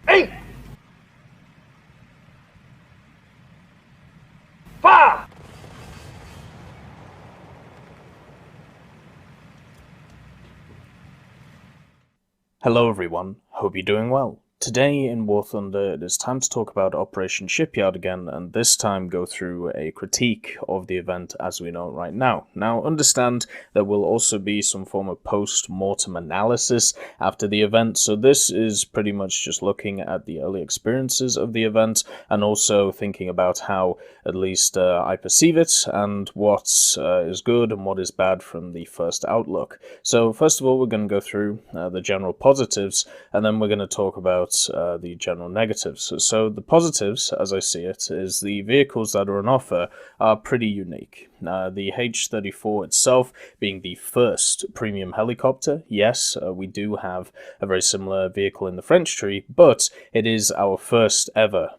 8, 5. Hello everyone, hope you're doing well. Today in War Thunder, it is time to talk about Operation Shipyard again, and this time go through a critique of the event as we know it right now. Now, understand there will also be some form of post-mortem analysis after the event, so this is pretty much just looking at the early experiences of the event, and also thinking about how at least I perceive it, and what is good and what is bad from the first outlook. So first of all, we're going to go through the general positives, and then we're going to talk about the general negatives. So the positives, as I see it, is the vehicles that are on offer are pretty unique. The H-34 itself being the first premium helicopter, yes, we do have a very similar vehicle in the French tree, but it is our first ever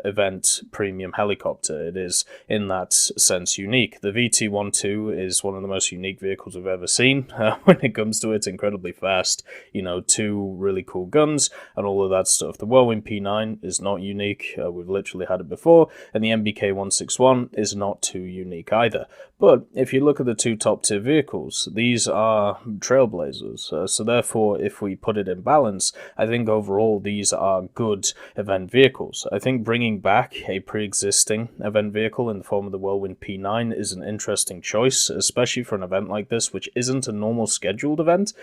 event premium helicopter. It is, in that sense, unique. The VT-12 is one of the most unique vehicles we've ever seen. When it comes to it, incredibly fast, you know, 2 really cool guns, and all of that stuff. The Whirlwind P9 is not unique. We've literally had it before, and the MBK-161 is not too unique either. But if you look at the 2 top tier vehicles, these are trailblazers. So therefore, if we put it in balance, I think overall these are good event vehicles. I think bringing back a pre-existing event vehicle in the form of the Whirlwind P9 is an interesting choice, especially for an event like this, which isn't a normal scheduled event.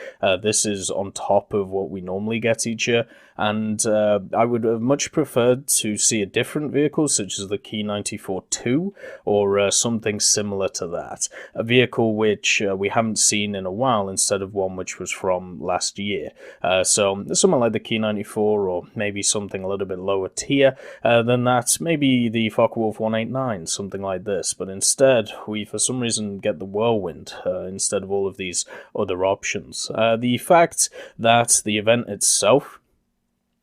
This is on top of what we normally get each year, and I would have much preferred to see a different vehicle, such as the Key 94-2, or something similar to that. A vehicle which we haven't seen in a while, instead of one which was from last year. So something like the Key 94, or maybe something a little bit lower tier than that, maybe the Focke-Wulf 189, something like this. But instead, we for some reason get the Whirlwind instead of all of these other options. The fact that the event itself,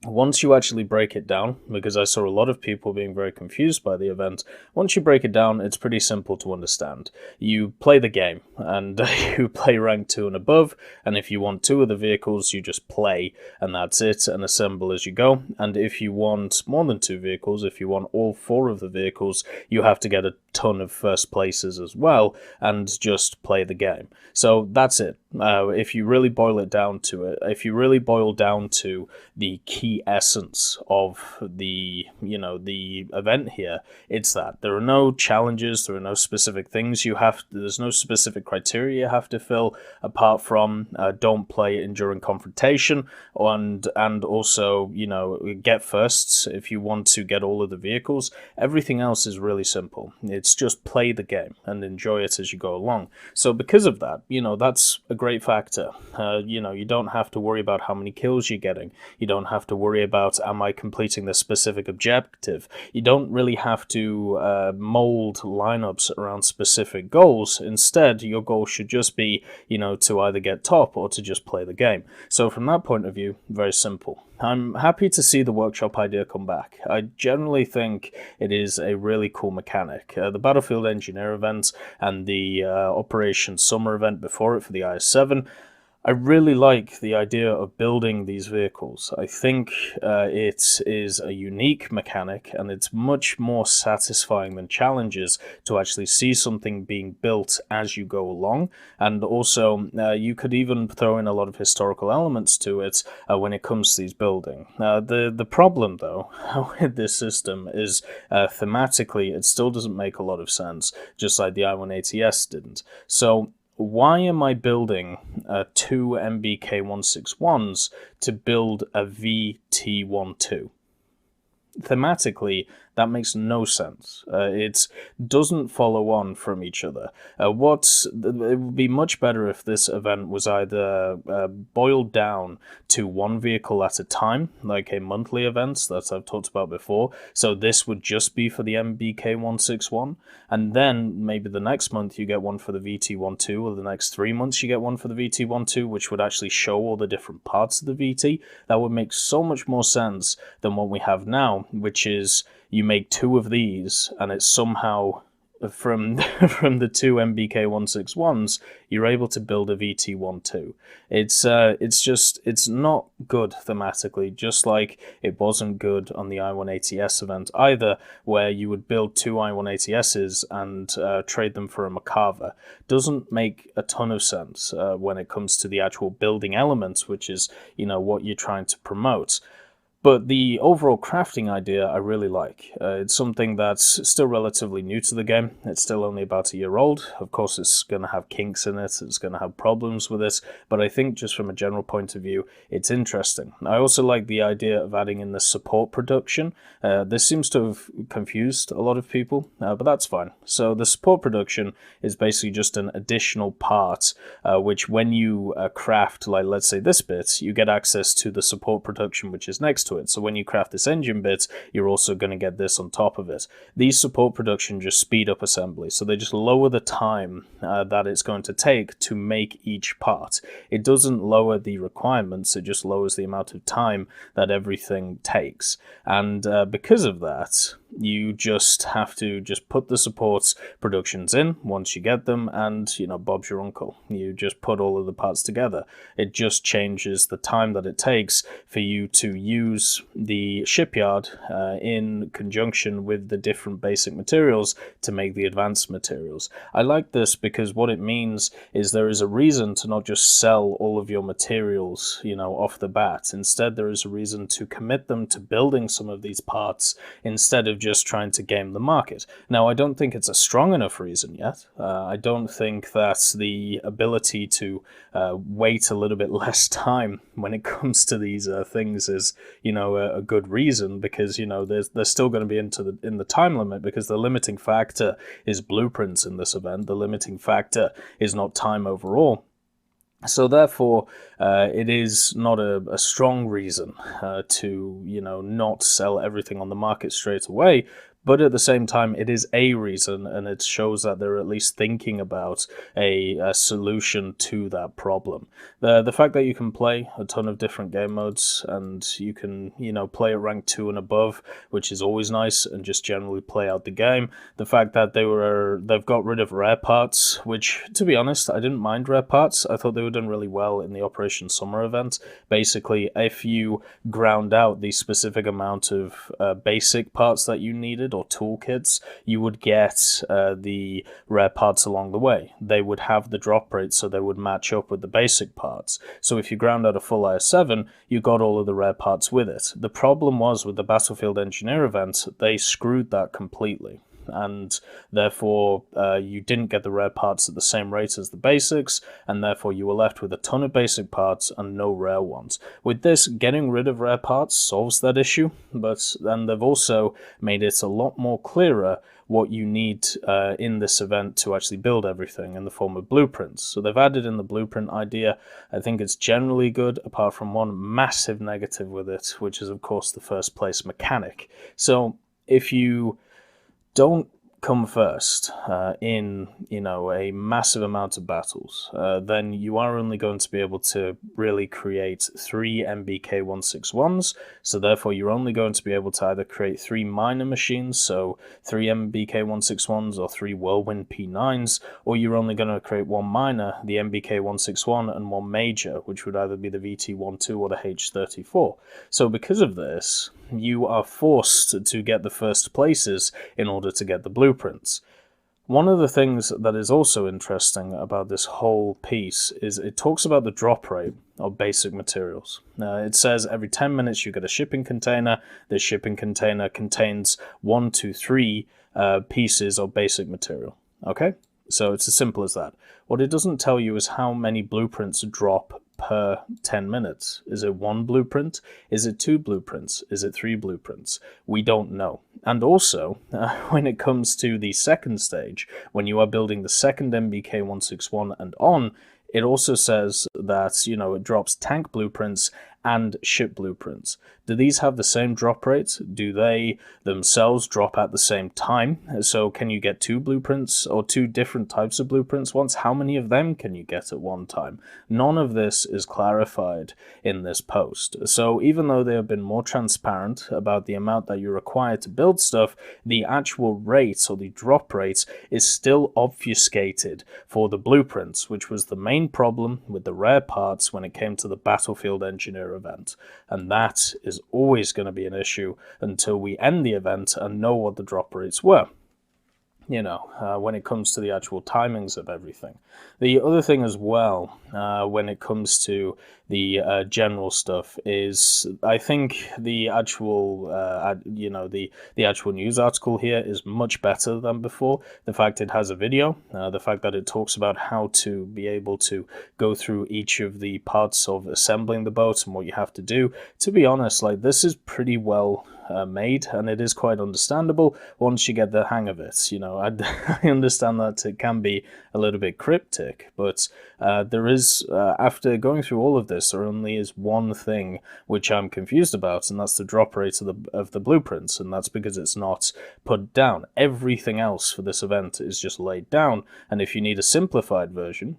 once you actually break it down, because I saw a lot of people being very confused by the event, once you break it down, it's pretty simple to understand. You play the game, and you play rank 2 and above, and if you want 2 of the vehicles, you just play, and that's it, and assemble as you go. And if you want more than 2 vehicles, if you want all 4 of the vehicles, you have to get a ton of first places as well, and just play the game. So that's it. If you really boil it down to it, if you really boil down to the key essence of the event here, it's that there are no challenges, there are no specific things there's no specific criteria you have to fill, apart from don't play enduring confrontation, and also, you know, get firsts if you want to get all of the vehicles. Everything else is really simple. It's just play the game and enjoy it as you go along. So because of that, you know, that's a great factor. You know, you don't have to worry about how many kills you're getting. You don't have to worry about, am I completing this specific objective? You don't really have to mold lineups around specific goals. Instead, your goal should just be, you know, to either get top or to just play the game. So from that point of view, very simple. I'm happy to see the workshop idea come back. I generally think it is a really cool mechanic. The Battlefield Engineer event and the Operation Summer event before it for the IS-7, I really like the idea of building these vehicles. I think it is a unique mechanic, and it's much more satisfying than challenges to actually see something being built as you go along. And also, you could even throw in a lot of historical elements to it when it comes to these building. The problem, though, with this system is thematically, it still doesn't make a lot of sense, just like the I-180S didn't. So why am I building 2 MBK-161s to build a VT-12? Thematically, that makes no sense. It doesn't follow on from each other. It would be much better if this event was either boiled down to 1 vehicle at a time, like a monthly event that I've talked about before. So this would just be for the MBK-161, and then maybe the next month you get one for the VT-12, or the next 3 months you get one for the VT-12, which would actually show all the different parts of the VT. That would make so much more sense than what we have now, which is you make 2 of these, and it's somehow from from the two MBK-161s, you're able to build a VT-12. It's not good thematically, just like it wasn't good on the I-180S event either, where you would build two I-180Ss and trade them for a Macarva. Doesn't make a ton of sense when it comes to the actual building elements, which is, what you're trying to promote. But the overall crafting idea I really like. It's something that's still relatively new to the game. It's still only about a year old. Of course, it's going to have kinks in it. It's going to have problems with it. But I think just from a general point of view, it's interesting. I also like the idea of adding in the support production. This seems to have confused a lot of people, but that's fine. So the support production is basically just an additional part, which when you craft, like let's say this bit, you get access to the support production, which is next to it. So when you craft this engine bit, you're also going to get this on top of it. These support production just speed up assembly, so they just lower the time that it's going to take to make each part. It doesn't lower the requirements, it just lowers the amount of time that everything takes. And because of that, you just have to just put the support productions in once you get them, and Bob's your uncle. You just put all of the parts together. It just changes the time that it takes for you to use the shipyard in conjunction with the different basic materials to make the advanced materials. I like this because what it means is there is a reason to not just sell all of your materials, off the bat. Instead, there is a reason to commit them to building some of these parts instead of just trying to game the market. Now, I don't think it's a strong enough reason yet. I don't think that the ability to wait a little bit less time when it comes to these things is, a good reason, because, they're still going to be in the time limit, because the limiting factor is blueprints in this event. The limiting factor is not time overall. So therefore, it is not a strong reason to, not sell everything on the market straight away. But at the same time, it is a reason, and it shows that they're at least thinking about a solution to that problem. The fact that you can play a ton of different game modes, and you can, play at rank 2 and above, which is always nice, and just generally play out the game. The fact that they've got rid of rare parts, which, to be honest, I didn't mind rare parts. I thought they were done really well in the Operation Summer event. Basically, if you ground out the specific amount of basic parts that you needed, or toolkits, you would get the rare parts along the way. They would have the drop rate, so they would match up with the basic parts. So if you ground out a full IS-7, you got all of the rare parts with it. The problem was with the Battlefield Engineer event, they screwed that completely. And therefore you didn't get the rare parts at the same rate as the basics, and therefore you were left with a ton of basic parts and no rare ones. With this, getting rid of rare parts solves that issue, but then they've also made it a lot more clearer what you need in this event to actually build everything in the form of blueprints. So they've added in the blueprint idea. I think it's generally good, apart from one massive negative with it, which is of course the first place mechanic. So if you don't come first in a massive amount of battles, then you are only going to be able to really create 3 MBK-161s, so therefore you're only going to be able to either create 3 minor machines, so 3 MBK-161s or 3 Whirlwind P9s, or you're only going to create 1 minor, the MBK-161, and 1 major, which would either be the VT-12 or the H-34. So because of this, you are forced to get the first places in order to get the blueprints. One of the things that is also interesting about this whole piece is it talks about the drop rate of basic materials. It says every 10 minutes you get a shipping container. This shipping container contains 1 to 3 pieces of basic material. Okay? So it's as simple as that. What it doesn't tell you is how many blueprints drop per 10 minutes. Is it 1 blueprint? Is it 2 blueprints? Is it 3 blueprints? We don't know. And also, when it comes to the second stage, when you are building the second MBK-161 and on, it also says that, it drops tank blueprints and ship blueprints. Do these have the same drop rates? Do they themselves drop at the same time? So can you get 2 blueprints or 2 different types of blueprints once? How many of them can you get at one time? None of this is clarified in this post. So even though they have been more transparent about the amount that you're required to build stuff, the actual rates or the drop rates is still obfuscated for the blueprints, which was the main problem with the rare parts when it came to the Battlefield Engineer event. And that is always going to be an issue until we end the event and know what the drop rates were, when it comes to the actual timings of everything. The other thing as well, when it comes to the general stuff, is I think the actual, the actual news article here is much better than before. The fact it has a video, the fact that it talks about how to be able to go through each of the parts of assembling the boat and what you have to do. To be honest, like, this is pretty well made, and it is quite understandable once you get the hang of it. I understand that it can be a little bit cryptic, but there is, after going through all of this, there only is one thing which I'm confused about, and that's the drop rate of the blueprints, and that's because it's not put down. Everything else for this event is just laid down, and if you need a simplified version,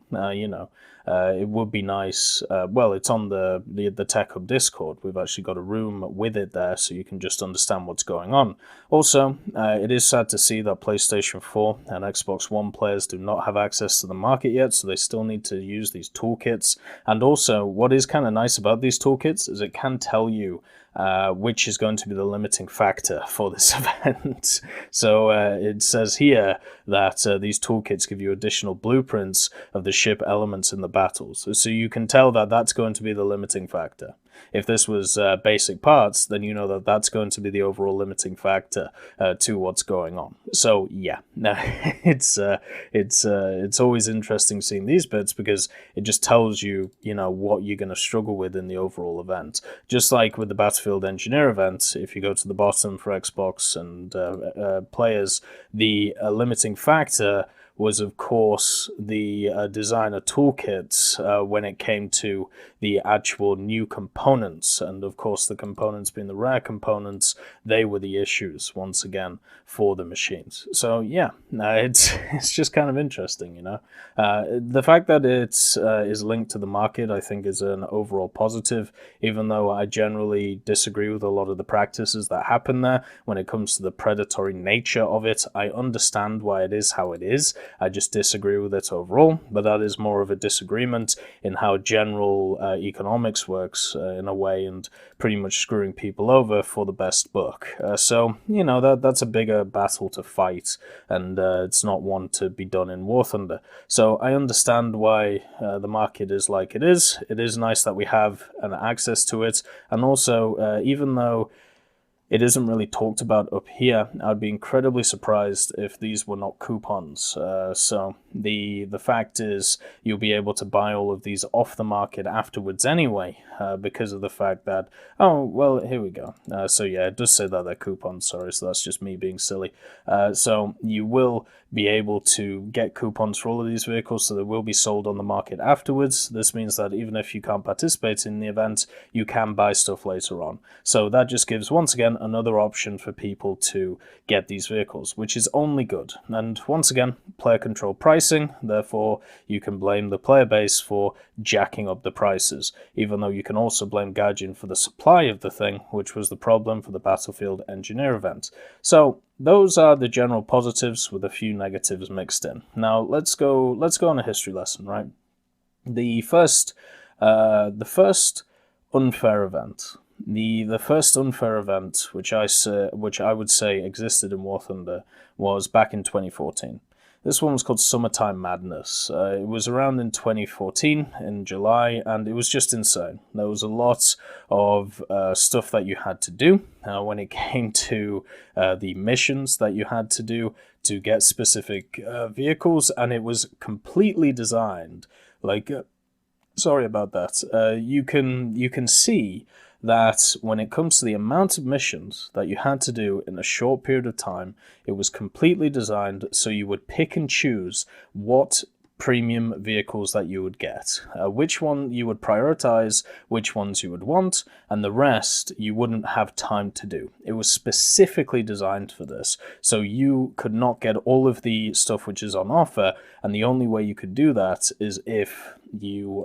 it would be nice. Well, it's on the Tech Hub Discord. We've actually got a room with it there, so you can just understand what's going on. Also, it is sad to see that PlayStation 4 and Xbox One players do not have access to the market yet, so they still need to use these toolkits. And also, what is kind of nice about these toolkits is it can tell you which is going to be the limiting factor for this event. So it says here that these toolkits give you additional blueprints of the ship elements in the battles. So you can tell that that's going to be the limiting factor. If this was basic parts, then you know that that's going to be the overall limiting factor to what's going on. So yeah, it's always interesting seeing these bits because it just tells you, what you're going to struggle with in the overall event. Just like with the Battlefield Engineer event, if you go to the bottom for Xbox and players, the limiting factor was, of course, the designer toolkits when it came to the actual new components. And, of course, the components being the rare components, they were the issues, once again, for the machines. So, yeah, it's just kind of interesting, The fact that it is linked to the market, I think, is an overall positive, even though I generally disagree with a lot of the practices that happen there when it comes to the predatory nature of it. I understand why it is how it is. I just disagree with it overall, but that is more of a disagreement in how general economics works in a way, and pretty much screwing people over for the best buck. So, that's a bigger battle to fight, and it's not one to be done in War Thunder. So I understand why the market is like it is. It is nice that we have an access to it, and also, even though it isn't really talked about up here, I'd be incredibly surprised if these were not coupons. So the fact is you'll be able to buy all of these off the market afterwards anyway, because of the fact that, oh, well, here we go. So yeah, it does say that they're coupons, sorry, so that's just me being silly. So you will be able to get coupons for all of these vehicles, so they will be sold on the market afterwards. This means that even if you can't participate in the event, you can buy stuff later on. So that just gives, once again, another option for people to get these vehicles, which is only good. And once again, player control pricing, therefore you can blame the player base for jacking up the prices, even though you can also blame Gaijin for the supply of the thing, which was the problem for the Battlefield Engineer event. So those are the general positives with a few negatives mixed in. Now let's go on a history lesson, right? The first unfair event. The first unfair event, which I would say existed in War Thunder, was back in 2014. This one was called Summertime Madness. It was around in 2014, in July, and it was just insane. There was a lot of stuff that you had to do when it came to the missions that you had to do to get specific vehicles, and it was completely designed. Sorry about that. You can see that when it comes to the amount of missions that you had to do in a short period of time, it was completely designed so you would pick and choose what premium vehicles that you would get, which one you would prioritize, which ones you would want, and the rest you wouldn't have time to do. It was specifically designed for this, so you could not get all of the stuff which is on offer, and the only way you could do that is if you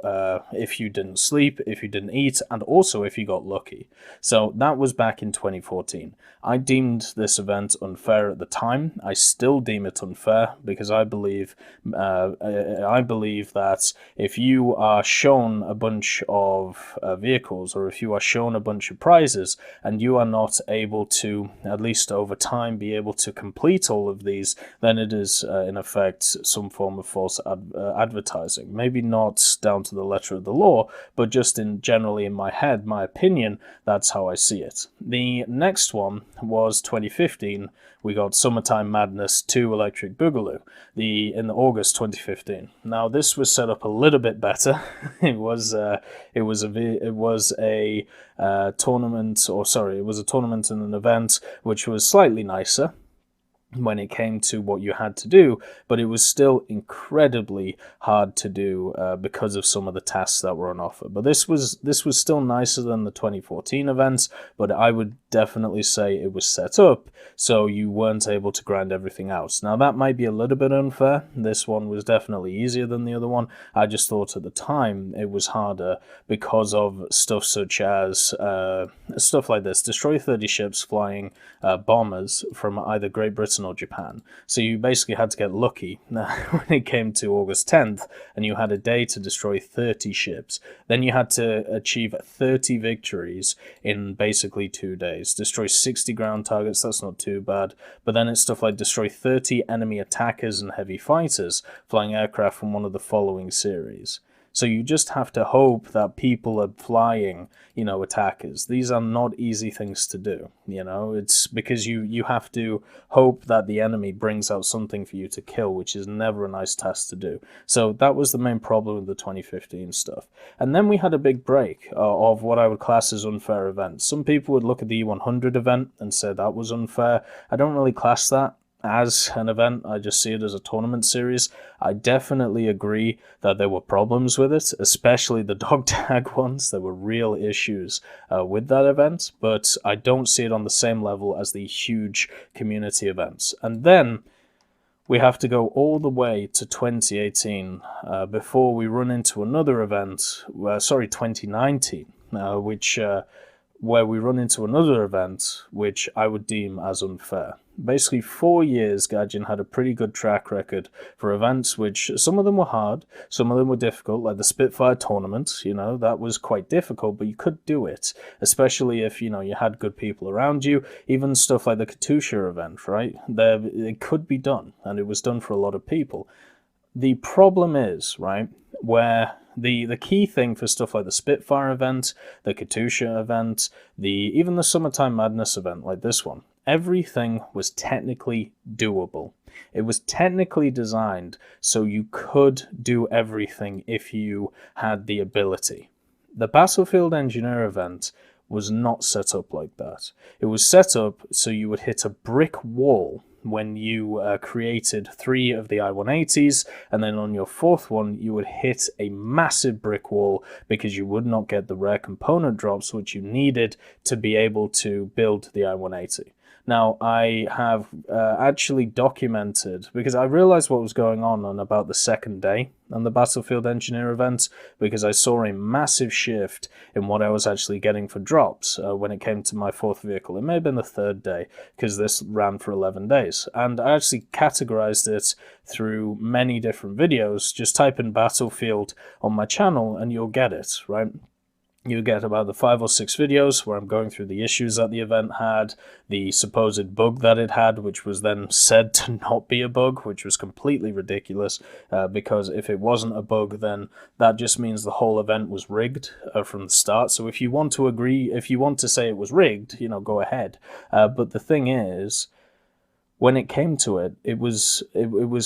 didn't sleep, if you didn't eat, and also if you got lucky. So that was back in 2014. I deemed this event unfair at the time. I still deem it unfair because I believe that if you are shown a bunch of vehicles, or if you are shown a bunch of prizes, and you are not able to, at least over time, be able to complete all of these, then it is in effect some form of false advertising. Maybe not down to the letter of the law, but just generally in my head, my opinion, that's how I see it. The next one was 2015. We got Summertime Madness 2 Electric Boogaloo in August 2015. Now this was set up a little bit better. It was a tournament and an event which was slightly nicer when it came to what you had to do, but it was still incredibly hard to do because of some of the tasks that were on offer. But this was still nicer than the 2014 events, but I would definitely say it was set up so you weren't able to grind everything out. Now that might be a little bit unfair. This one was definitely easier than the other one. I just thought at the time it was harder because of stuff such as stuff like this: destroy 30 ships flying bombers from either Great Britain or Japan. So you basically had to get lucky when it came to August 10th, and you had a day to destroy 30 ships. Then you had to achieve 30 victories in basically 2 days. Destroy 60 ground targets, that's not too bad. But then it's stuff like destroy 30 enemy attackers and heavy fighters flying aircraft from one of the following series. So you just have to hope that people are flying, attackers. These are not easy things to do, It's because you have to hope that the enemy brings out something for you to kill, which is never a nice task to do. So that was the main problem with the 2015 stuff. And then we had a big break of what I would class as unfair events. Some people would look at the E100 event and say that was unfair. I don't really class that as an event. I just see it as a tournament series. I definitely agree that there were problems with it, especially the dog tag ones. There were real issues with that event, but I don't see it on the same level as the huge community events. And then we have to go all the way to 2018 before we run into another event, 2019, where we run into another event which I would deem as unfair. Basically, 4 years, Gaijin had a pretty good track record for events which, some of them were hard, some of them were difficult, like the Spitfire tournament, that was quite difficult, but you could do it, especially if, you had good people around you. Even stuff like the Katusha event, right? It could be done, and it was done for a lot of people. The problem is, right, where the key thing for stuff like the Spitfire event, the Katusha event, even the Summertime Madness event like this one, everything was technically doable. It was technically designed so you could do everything if you had the ability. The Battlefield Engineer event was not set up like that. It was set up so you would hit a brick wall when you created 3 of the I-180s, and then on your 4th one you would hit a massive brick wall because you would not get the rare component drops which you needed to be able to build the I-180. Now, I have actually documented, because I realized what was going on about the second day on the Battlefield Engineer event, because I saw a massive shift in what I was actually getting for drops when it came to my 4th vehicle. It may have been the 3rd day, because this ran for 11 days. And I actually categorized it through many different videos. Just type in Battlefield on my channel and you'll get it, right? You get about the 5 or 6 videos where I'm going through the issues that the event had, the supposed bug that it had, which was then said to not be a bug, which was completely ridiculous, because if it wasn't a bug, then that just means the whole event was rigged from the start. So if you want to say it was rigged, go ahead. But the thing is, when it came to it, it was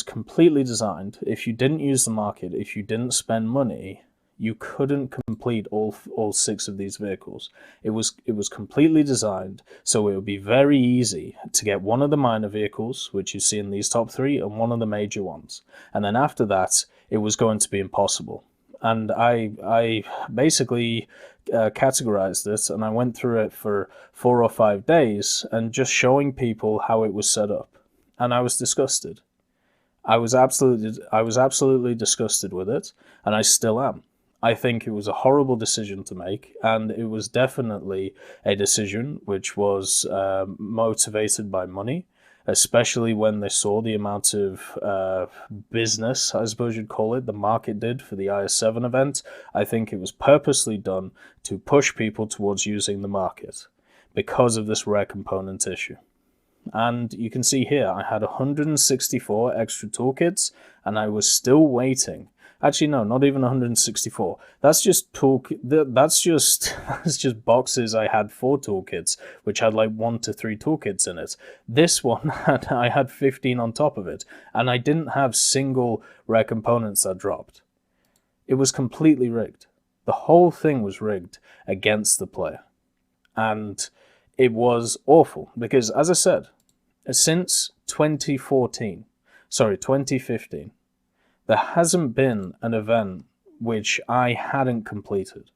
completely designed. If you didn't use the market, if you didn't spend money, you couldn't complete all 6 of these vehicles. It was completely designed so it would be very easy to get one of the minor vehicles, which you see in these top 3, and one of the major ones. And then after that, it was going to be impossible. And I basically categorized it, and I went through it for 4 or 5 days and just showing people how it was set up. And I was disgusted. I was absolutely disgusted with it, and I still am. I think it was a horrible decision to make, and it was definitely a decision which was motivated by money, especially when they saw the amount of business, I suppose you'd call it, the market did for the IS-7 event. I think it was purposely done to push people towards using the market because of this rare component issue. And you can see here, I had 164 extra toolkits, and I was still waiting. Actually, no, not even 164. That's just that's just boxes I had for toolkits, which had like 1 to 3 toolkits in it. This one I had 15 on top of it, and I didn't have single rare components that dropped. It was completely rigged. The whole thing was rigged against the player, and it was awful because, as I said, since 2015, there hasn't been an event which I hadn't completed.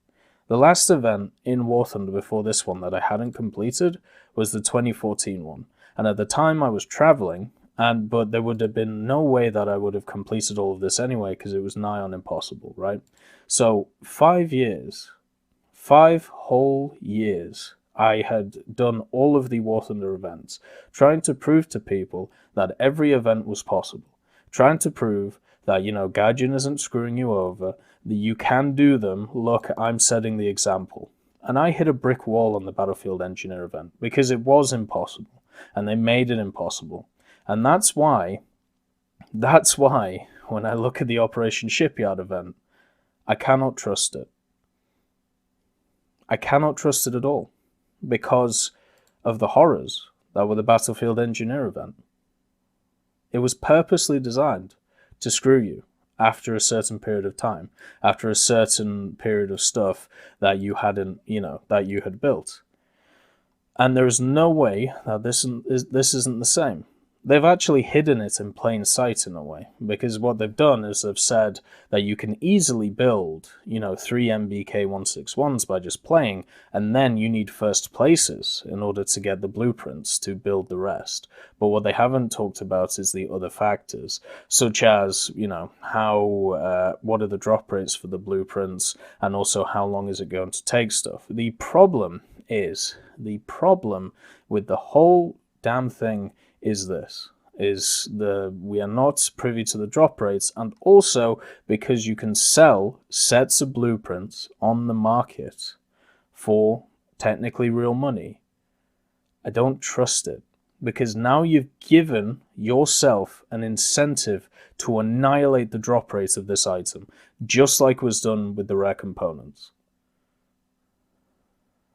The last event in War Thunder before this one that I hadn't completed was the 2014 one. And at the time I was traveling, but there would have been no way that I would have completed all of this anyway because it was nigh on impossible, right? So 5 years, 5 whole years, I had done all of the War Thunder events, trying to prove to people that every event was possible, trying to prove that, Gaijin isn't screwing you over, that you can do them, look, I'm setting the example. And I hit a brick wall on the Battlefield Engineer event, because it was impossible, and they made it impossible. And that's why, when I look at the Operation Shipyard event, I cannot trust it. I cannot trust it at all, because of the horrors that were the Battlefield Engineer event. It was purposely designed to screw you after a certain period of time, after a certain period of stuff that you hadn't, that you had built. And there is no way that this isn't the same. They've actually hidden it in plain sight in a way, because what they've done is they've said that you can easily build, 3 MBK-161s by just playing, and then you need first places in order to get the blueprints to build the rest. But what they haven't talked about is the other factors, such as, what are the drop rates for the blueprints, and also how long is it going to take stuff. The problem with the whole damn thing is we are not privy to the drop rates, and also because you can sell sets of blueprints on the market for technically real money. I don't trust it, because now you've given yourself an incentive to annihilate the drop rate of this item, just like was done with the rare components.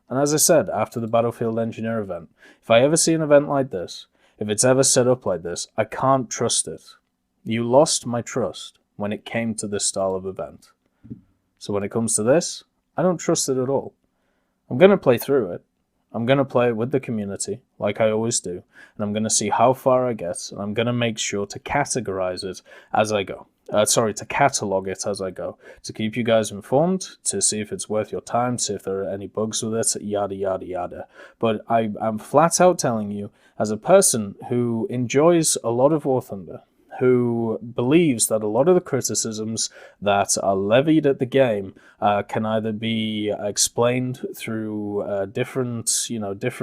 And as I said, after the Battlefield Engineer event, if I ever see an event like this, if it's ever set up like this, I can't trust it. You lost my trust when it came to this style of event. So when it comes to this, I don't trust it at all. I'm going to play through it. I'm going to play it with the community, like I always do, and I'm going to see how far I get, and I'm going to make sure to categorize it as I go. To catalog it as I go, to keep you guys informed, to see if it's worth your time, to see if there are any bugs with it, yada, yada, yada. But I'm flat out telling you, as a person who enjoys a lot of War Thunder, who believes that a lot of the criticisms that are levied at the game can either be explained through different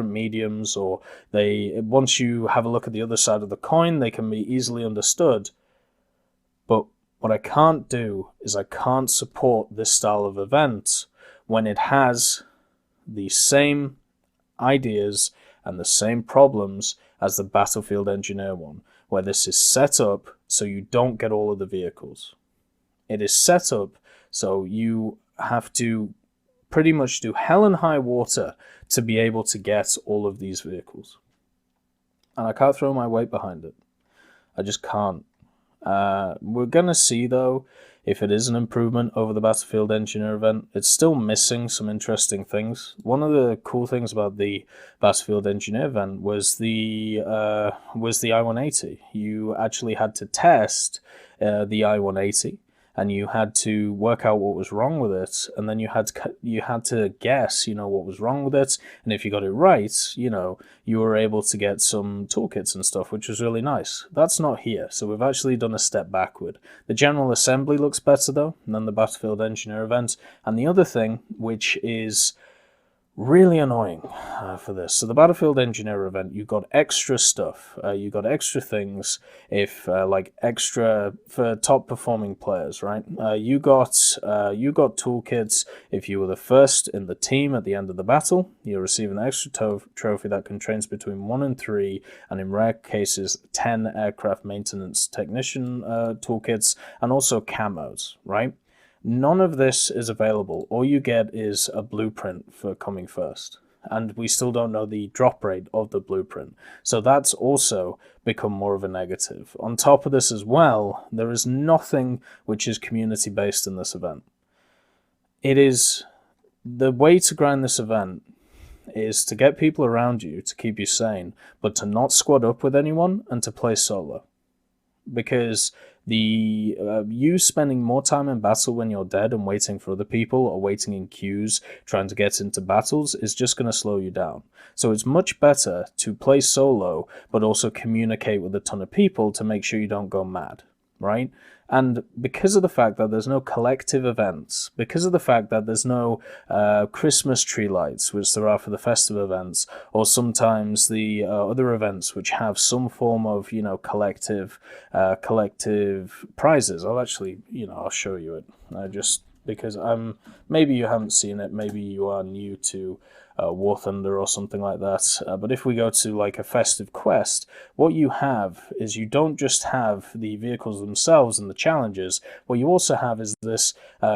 mediums, or once you have a look at the other side of the coin, they can be easily understood. But what I can't do is I can't support this style of event when it has the same ideas and the same problems as the Battlefield Engineer one, where this is set up so you don't get all of the vehicles. It is set up so you have to pretty much do hell and high water to be able to get all of these vehicles. And I can't throw my weight behind it. I just can't. We're going to see, though, if it is an improvement over the Battlefield Engineer event. It's still missing some interesting things. One of the cool things about the Battlefield Engineer event was the I-180. You actually had to test the I-180, and you had to work out what was wrong with it, and then you had to guess, what was wrong with it, and if you got it right, you were able to get some toolkits and stuff, which was really nice. That's not here, so we've actually done a step backward. The General Assembly looks better, though, than the Battlefield Engineer event, and the other thing, which is really annoying for this. So the Battlefield Engineer event, you got extra stuff. You got extra things if like extra for top performing players, right? You got toolkits if you were the first in the team at the end of the battle. You receive an extra trophy that contains between 1 and 3, and in rare cases 10 aircraft maintenance technician toolkits, and also camos, right? None of this is available. All you get is a blueprint for coming first. And we still don't know the drop rate of the blueprint. So that's also become more of a negative. On top of this as well, there is nothing which is community-based in this event. It is the way to grind this event is to get people around you to keep you sane, but to not squad up with anyone and to play solo. Because you spending more time in battle when you're dead and waiting for other people, or waiting in queues trying to get into battles, is just going to slow you down. So it's much better to play solo, but also communicate with a ton of people to make sure you don't go mad, right? And because of the fact that there's no collective events, because of the fact that there's no Christmas tree lights, which there are for the festive events, or sometimes the other events which have some form of, collective prizes. I'll show you it. Just because maybe you haven't seen it, maybe you are new to War Thunder or something like that. But if we go to like a Festive Quest, what you have is you don't just have the vehicles themselves and the challenges. What you also have is this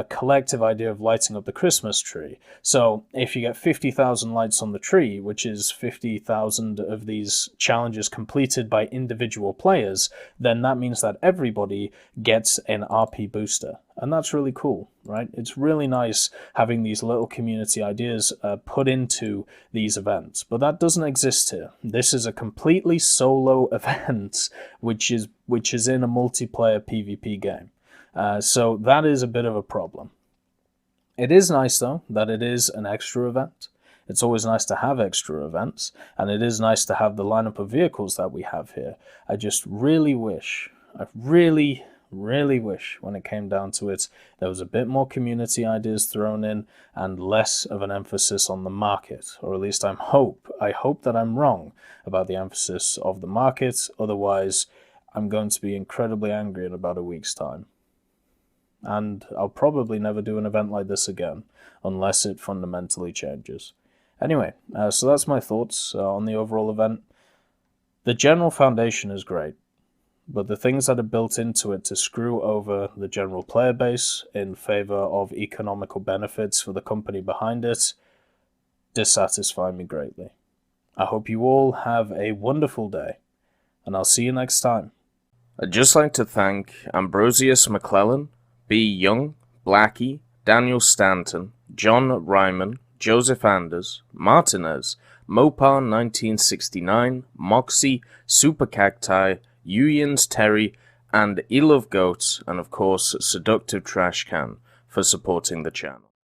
collective idea of lighting up the Christmas tree. So if you get 50,000 lights on the tree, which is 50,000 of these challenges completed by individual players, then that means that everybody gets an RP booster. And that's really cool, right? It's really nice having these little community ideas put into these events, but that doesn't exist here. This is a completely solo event, which is in a multiplayer PvP game. So that is a bit of a problem. It is nice, though, that it is an extra event. It's always nice to have extra events, and it is nice to have the lineup of vehicles that we have here. I just really wish, I really wish when it came down to it, there was a bit more community ideas thrown in and less of an emphasis on the market, or at least I hope that I'm wrong about the emphasis of the market. Otherwise, I'm going to be incredibly angry in about a week's time. And I'll probably never do an event like this again, unless it fundamentally changes. Anyway, so that's my thoughts on the overall event. The general foundation is great, but the things that are built into it to screw over the general player base in favor of economical benefits for the company behind it dissatisfy me greatly. I hope you all have a wonderful day, and I'll see you next time. I'd just like to thank Ambrosius McClellan, B. Young, Blackie, Daniel Stanton, John Ryman, Joseph Anders, Martinez, Mopar 1969, Moxie, Super Cacti, Uyans Terry, and Elove Goats, and of course Seductive Trash Can for supporting the channel.